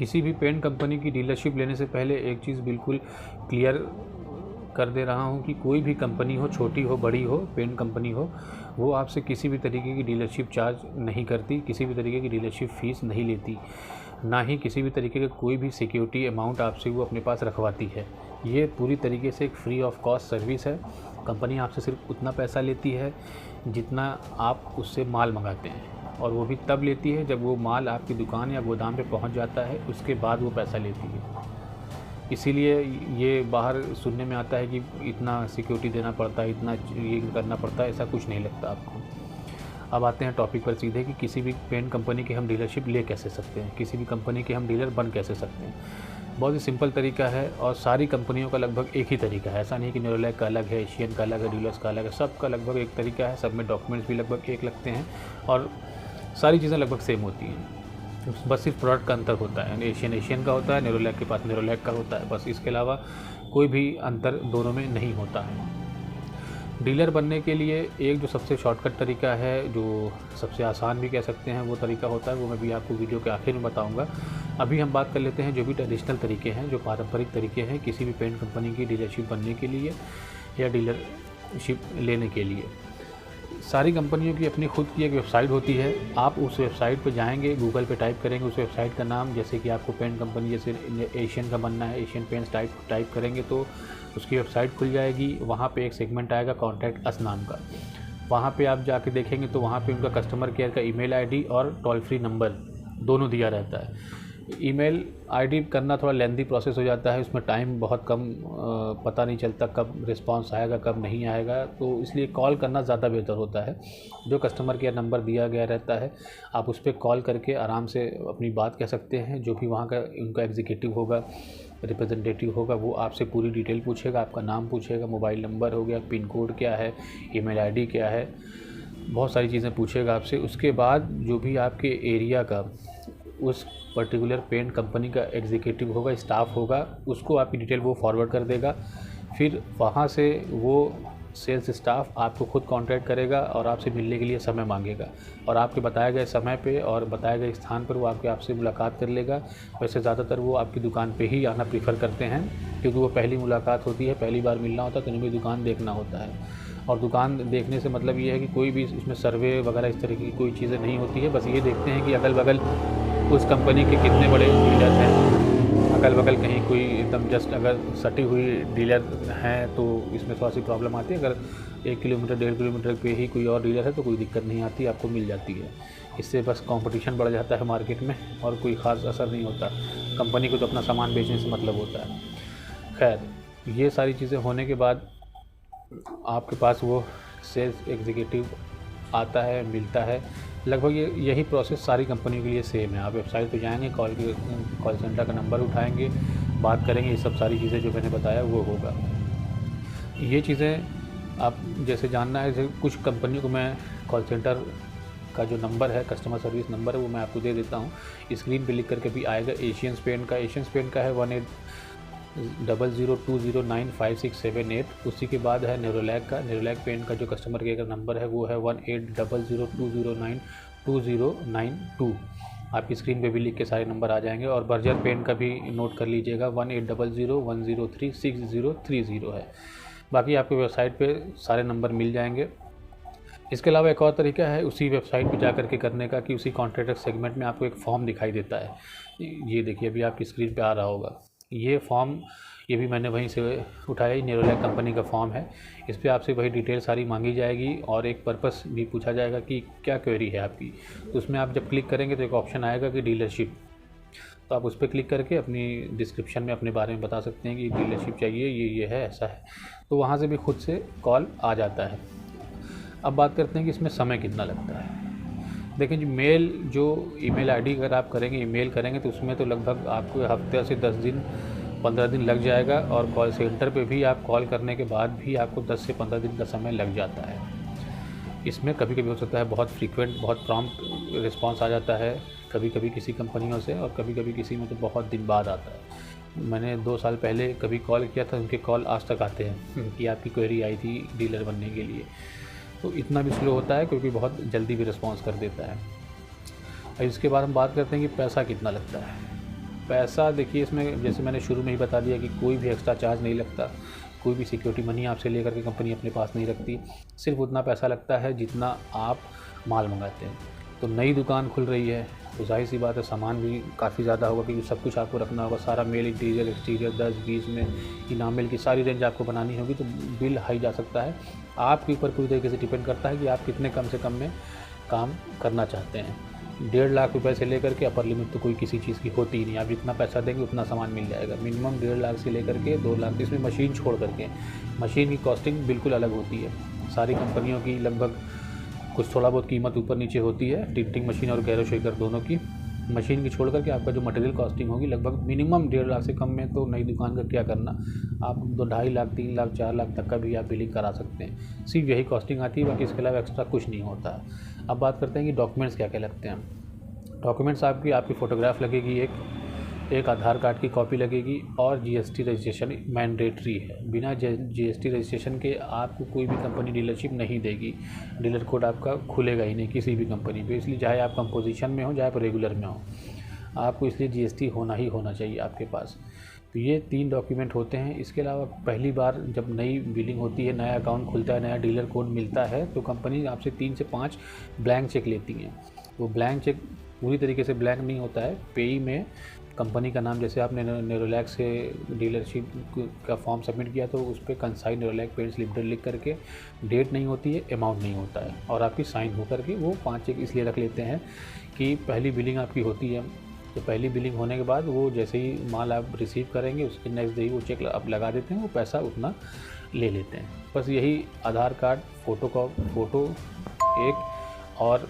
किसी भी paint company की डीलरशिप लेने से पहले एक चीज़ बिल्कुल क्लियर कर दे रहा हूँ कि कोई भी कंपनी हो, छोटी हो बड़ी हो, पेंट कंपनी हो, वो आपसे किसी भी तरीके की डीलरशिप चार्ज नहीं करती, किसी भी तरीके की डीलरशिप फ़ीस नहीं लेती, ना ही किसी भी तरीके का कोई भी सिक्योरिटी अमाउंट आपसे वो अपने पास रखवाती है। ये पूरी तरीके से एक फ्री ऑफ कॉस्ट सर्विस है। कंपनी आपसे सिर्फ उतना पैसा लेती है जितना आप उससे माल मंगाते हैं, और वो भी तब लेती है जब वो माल आपकी दुकान या गोदाम पे पहुंच जाता है, उसके बाद वो पैसा लेती है। इसीलिए ये बाहर सुनने में आता है कि इतना सिक्योरिटी देना पड़ता है, इतना ये करना पड़ता है, ऐसा कुछ नहीं लगता आपको। अब आते हैं टॉपिक पर सीधे कि किसी भी पेंट कंपनी की हम डीलरशिप ले कैसे सकते हैं, किसी भी कंपनी के हम डीलर बन कैसे सकते हैं। बहुत ही सिंपल तरीका है, और सारी कंपनियों का लगभग एक ही तरीका है। ऐसा नहीं कि नेरोलैक का अलग है, एशियन का अलग है, डीलर्स का अलग है, सबका लगभग एक तरीका है। सब में डॉक्यूमेंट्स भी लगभग एक लगते हैं और सारी चीज़ें लगभग सेम होती हैं। बस सिर्फ प्रोडक्ट का अंतर होता है। एशियन का होता है, नेरोलैक के पास नेरोलैक का होता है, बस इसके अलावा कोई भी अंतर दोनों में नहीं होता है। डीलर बनने के लिए एक जो सबसे शॉर्टकट तरीका है, जो सबसे आसान भी कह सकते हैं, वो तरीका होता है, वो मैं भी आपको वीडियो के आखिर में बताऊंगा। अभी हम बात कर लेते हैं जो भी ट्रेडिशनल तरीके हैं, जो पारंपरिक तरीके हैं किसी भी पेंट कंपनी की डीलरशिप बनने के लिए या डीलरशिप लेने के लिए। सारी कंपनियों की अपनी खुद की एक वेबसाइट होती है। आप उस वेबसाइट पर जाएंगे, गूगल पे टाइप करेंगे उस वेबसाइट का नाम, जैसे कि आपको पेंट कंपनी जैसे एशियन का बनना है, एशियन पेंट्स टाइप करेंगे तो उसकी वेबसाइट खुल जाएगी। वहाँ पे एक सेगमेंट आएगा कॉन्टैक्ट अस नाम का। वहाँ पे आप जाके देखेंगे तो वहाँ पे उनका कस्टमर केयर का ईमेल आईडी और टोल फ्री नंबर दोनों दिया रहता है। ईमेल आईडी करना थोड़ा लेंथी प्रोसेस हो जाता है, उसमें टाइम बहुत कम, पता नहीं चलता कब रिस्पांस आएगा कब नहीं आएगा, तो इसलिए कॉल करना ज़्यादा बेहतर होता है। जो कस्टमर केयर नंबर दिया गया रहता है, आप उस पर कॉल करके आराम से अपनी बात कह सकते हैं। जो भी वहाँ का उनका एग्जीक्यूटिव होगा, रिप्रेजेंटेटिव होगा, वो आपसे पूरी डिटेल पूछेगा, आपका नाम पूछेगा, मोबाइल नंबर हो गया, पिन कोड क्या है, ईमेल आईडी क्या है, बहुत सारी चीज़ें पूछेगा आपसे। उसके बाद जो भी आपके एरिया का उस पर्टिकुलर पेंट कंपनी का एग्जीक्यूटिव होगा, स्टाफ होगा, उसको आपकी डिटेल वो फॉरवर्ड कर देगा। फिर वहाँ से वो सेल्स स्टाफ आपको खुद कांटेक्ट करेगा और आपसे मिलने के लिए समय मांगेगा, और आपके बताए गए समय पे और बताए गए स्थान पर वो आपसे मुलाकात कर लेगा। वैसे ज़्यादातर वो आपकी दुकान पे ही आना प्रीफर करते हैं, क्योंकि वो पहली मुलाकात होती है, पहली बार मिलना होता है, तो उन्हें भी दुकान देखना होता है। और दुकान देखने से मतलब ये है कि कोई भी इसमें सर्वे वगैरह इस तरह की कोई चीज़ें नहीं होती है। बस ये देखते हैं कि अगल बगल उस कंपनी के कितने बड़े डीलर हैं, अगल बगल कहीं कोई एकदम जस्ट अगर सटी हुई डीलर हैं तो इसमें थोड़ा सी प्रॉब्लम आती है। अगर 1 किलोमीटर 1.5 किलोमीटर पे ही कोई और डीलर है तो कोई दिक्कत नहीं आती, आपको मिल जाती है। इससे बस कंपटीशन बढ़ जाता है मार्केट में, और कोई ख़ास असर नहीं होता। कंपनी को तो अपना सामान बेचने से मतलब होता है। खैर, ये सारी चीज़ें होने के बाद आपके पास वो सेल्स एग्जीक्यूटिव आता है, मिलता है। लगभग यही प्रोसेस सारी कंपनियों के लिए सेम है। आप वेबसाइट पे जाएंगे, कॉल सेंटर का नंबर उठाएंगे, बात करेंगे, ये सब सारी चीज़ें जो मैंने बताया वो होगा। ये चीज़ें आप जैसे जानना है, जैसे कुछ कंपनियों को मैं कॉल सेंटर का जो नंबर है, कस्टमर सर्विस नंबर है, वो मैं आपको दे देता हूँ। स्क्रीन पे लिख करके भी आएगा। एशियन पेंट का है 1800209567 उसी के बाद है नेरोलैक पेंट का जो कस्टमर केयर का नंबर है वो है 180020920992। आपकी स्क्रीन पे भी लिख के सारे नंबर आ जाएंगे। और बर्जर पेंट का भी नोट कर लीजिएगा, 180010363030 है। बाकी आपको वेबसाइट पे सारे नंबर मिल जाएंगे। इसके अलावा एक और तरीका है उसी वेबसाइट पे जा करके करने का, कि उसी कॉन्टैक्ट सेगमेंट में आपको एक फॉर्म दिखाई देता है। ये देखिए, अभी आपकी स्क्रीन पे आ रहा होगा ये फॉर्म। ये भी मैंने वहीं से उठाया ही, नेरोलैक कंपनी का फॉर्म है। इस पर आपसे वही डिटेल सारी मांगी जाएगी और एक पर्पस भी पूछा जाएगा कि क्या क्वेरी है आपकी। तो उसमें आप जब क्लिक करेंगे तो एक ऑप्शन आएगा कि डीलरशिप, तो आप उस पर क्लिक करके अपनी डिस्क्रिप्शन में अपने बारे में बता सकते हैं कि डीलरशिप चाहिए, ये है, ऐसा है। तो वहाँ से भी खुद से कॉल आ जाता है। अब बात करते हैं कि इसमें समय कितना लगता है। देखिए जी, मेल जो ईमेल आईडी अगर आप करेंगे, ईमेल करेंगे, तो उसमें तो लगभग आपको हफ्ते से 10 दिन 15 दिन लग जाएगा। और कॉल सेंटर पे भी आप कॉल करने के बाद भी आपको 10 से 15 दिन का समय लग जाता है। इसमें कभी कभी हो सकता है बहुत फ्रीक्वेंट, बहुत प्रॉम्प्ट रिस्पांस आ जाता है, कभी कभी किसी कंपनियों से, और कभी कभी किसी में तो बहुत दिन बाद आता है। मैंने 2 साल पहले कभी कॉल किया था, उनके कॉल आज तक आते हैं कि आपकी क्वेरी आई थी डीलर बनने के लिए। तो इतना भी स्लो होता है, क्योंकि बहुत जल्दी भी रिस्पॉन्स कर देता है। अब इसके बाद हम बात करते हैं कि पैसा कितना लगता है। पैसा देखिए इसमें जैसे मैंने शुरू में ही बता दिया कि कोई भी एक्स्ट्रा चार्ज नहीं लगता, कोई भी सिक्योरिटी मनी आपसे लेकर के कंपनी अपने पास नहीं रखती। सिर्फ उतना पैसा लगता है जितना आप माल मंगाते हैं। तो नई दुकान खुल रही है तो जाहिर सी बात है सामान भी काफ़ी ज़्यादा होगा, क्योंकि सब कुछ आपको रखना होगा। सारा मेल, इंटीरियर, एक्सटीरियर 10-20 में इनामिल की सारी रेंज आपको बनानी होगी, तो बिल हाई जा सकता है। आपके ऊपर पूरी तरीके से डिपेंड करता है कि आप कितने कम से कम में काम करना चाहते हैं। 1.5 लाख रुपए से लेकर के अपर लिमिट तो कोई किसी चीज़ की होती ही नहीं। आप जितना पैसा देंगे उतना सामान मिल जाएगा। मिनिमम 1.5 लाख से लेकर के 2 लाख, इसमें मशीन छोड़ करके। मशीन की कॉस्टिंग बिल्कुल अलग होती है। सारी कंपनियों की लगभग कुछ थोड़ा बहुत कीमत ऊपर नीचे होती है, टिंटिंग मशीन और गैरो शेकर दोनों की। मशीन की छोड़ करके आपका जो मटेरियल कॉस्टिंग होगी लगभग मिनिमम 1.5 लाख से कम में तो नई दुकान का क्या करना। आप 2-2.5 लाख, 3 लाख, 4 लाख तक का भी आप बिलिंग करा सकते हैं। सिर्फ यही कॉस्टिंग आती है, बाकी इसके अलावा एक्स्ट्रा कुछ नहीं होता है। अब बात करते हैं कि डॉक्यूमेंट्स क्या क्या लगते हैं। डॉक्यूमेंट्स आपकी फ़ोटोग्राफ लगेगी, एक आधार कार्ड की कॉपी लगेगी और जीएसटी रजिस्ट्रेशन मैंडेटरी है। बिना जीएसटी रजिस्ट्रेशन के आपको कोई भी कंपनी डीलरशिप नहीं देगी। डीलर कोड आपका खुलेगा ही नहीं किसी भी कंपनी पे, इसलिए चाहे आप कंपोजिशन में हो चाहे आप रेगुलर में हो, आपको इसलिए जीएसटी होना ही होना चाहिए आपके पास। तो ये 3 डॉक्यूमेंट होते हैं। इसके अलावा पहली बार जब नई बिलिंग होती है, नया अकाउंट खुलता है, नया डीलर कोड मिलता है, तो कंपनी आपसे 3 से 5 ब्लैंक चेक लेती हैं। वो ब्लैंक चेक पूरी तरीके से ब्लैंक नहीं होता है। पेई में कंपनी का नाम, जैसे आपने नेरोलैक से डीलरशिप का फॉर्म सबमिट किया तो उस पर कंसाइन नेरोलैक पेंट्स लिमिटेड लिख करके डेट नहीं होती है, अमाउंट नहीं होता है, और आपकी साइन हो करके वो 5 चेक इसलिए रख लेते हैं कि पहली बिलिंग आपकी होती है। तो पहली बिलिंग होने के बाद वो जैसे ही माल आप रिसीव करेंगे उसके नेक्स्ट डे वो चेक आप लगा देते हैं, वो पैसा उतना ले लेते हैं। बस यही आधार कार्ड, फ़ोटो एक, और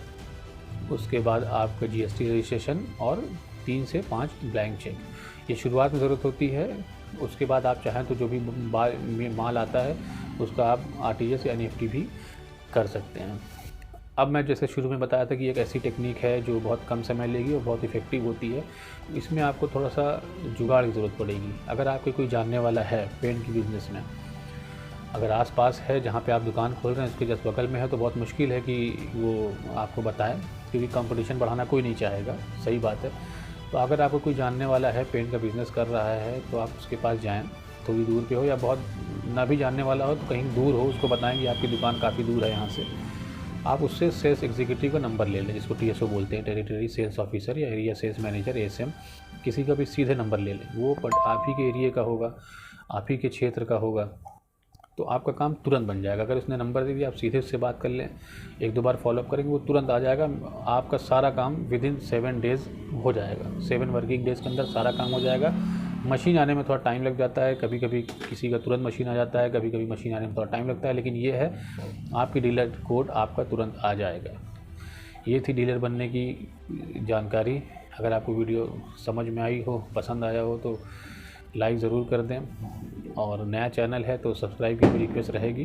उसके बाद आपका जीएसटी रजिस्ट्रेशन और 3 से 5 ब्लैंक चेक, ये शुरुआत में ज़रूरत होती है। उसके बाद आप चाहें तो जो भी माल आता है उसका आप आरटीजीएस या एनईएफटी भी कर सकते हैं। अब मैं जैसे शुरू में बताया था कि एक ऐसी टेक्निक है जो बहुत कम समय लेगी और बहुत इफ़ेक्टिव होती है। इसमें आपको थोड़ा सा जुगाड़ की ज़रूरत पड़ेगी। अगर आपके कोई जानने वाला है पेंट की बिज़नेस में, अगर आसपास है जहाँ पे आप दुकान खोल रहे हैं उसके जस्ट बगल में है, तो बहुत मुश्किल है कि वो आपको बताए, क्योंकि कंपटीशन बढ़ाना कोई नहीं चाहेगा, सही बात है। तो अगर आपको कोई जानने वाला है पेंट का बिज़नेस कर रहा है तो आप उसके पास जाएँ, थोड़ी दूर पे हो या बहुत ना भी जानने वाला हो तो कहीं दूर हो, उसको बताएं कि आपकी दुकान काफ़ी दूर है यहाँ से। आप उससे सेल्स एग्जीक्यूटिव का नंबर ले लें, जिसको टीएसओ बोलते हैं, टेरिटरी सेल्स ऑफिसर या एरिया सेल्स मैनेजर, एएसएम, किसी का भी सीधे नंबर ले लें। वो आप ही के एरिया का होगा, आप ही के क्षेत्र का होगा, तो आपका काम तुरंत बन जाएगा। अगर उसने नंबर दे दिया, आप सीधे उससे बात कर लें, 1-2 बार फॉलोअप करेंगे, वो तुरंत आ जाएगा। आपका सारा काम विदिन 7 डेज़ हो जाएगा। 7 वर्किंग डेज़ के अंदर सारा काम हो जाएगा। मशीन आने में थोड़ा टाइम लग जाता है, कभी कभी किसी का तुरंत मशीन आ जाता है, कभी कभी मशीन आने में थोड़ा टाइम लगता है, लेकिन ये है आपकी डीलर कोड आपका तुरंत आ जाएगा। ये थी डीलर बनने की जानकारी। अगर आपको वीडियो समझ में आई हो, पसंद आया हो तो लाइक ज़रूर कर दें, और नया चैनल है तो सब्सक्राइब की भी रिक्वेस्ट रहेगी।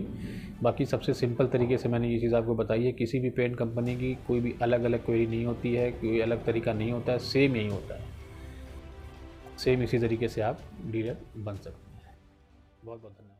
बाकी सबसे सिंपल तरीके से मैंने ये चीज़ आपको बताई है। किसी भी पेंट कंपनी की कोई भी अलग अलग क्वेरी नहीं होती है, कोई अलग तरीका नहीं होता है, सेम यही होता है। सेम इसी तरीके से आप डीलर बन सकते हैं। बहुत बहुत धन्यवाद।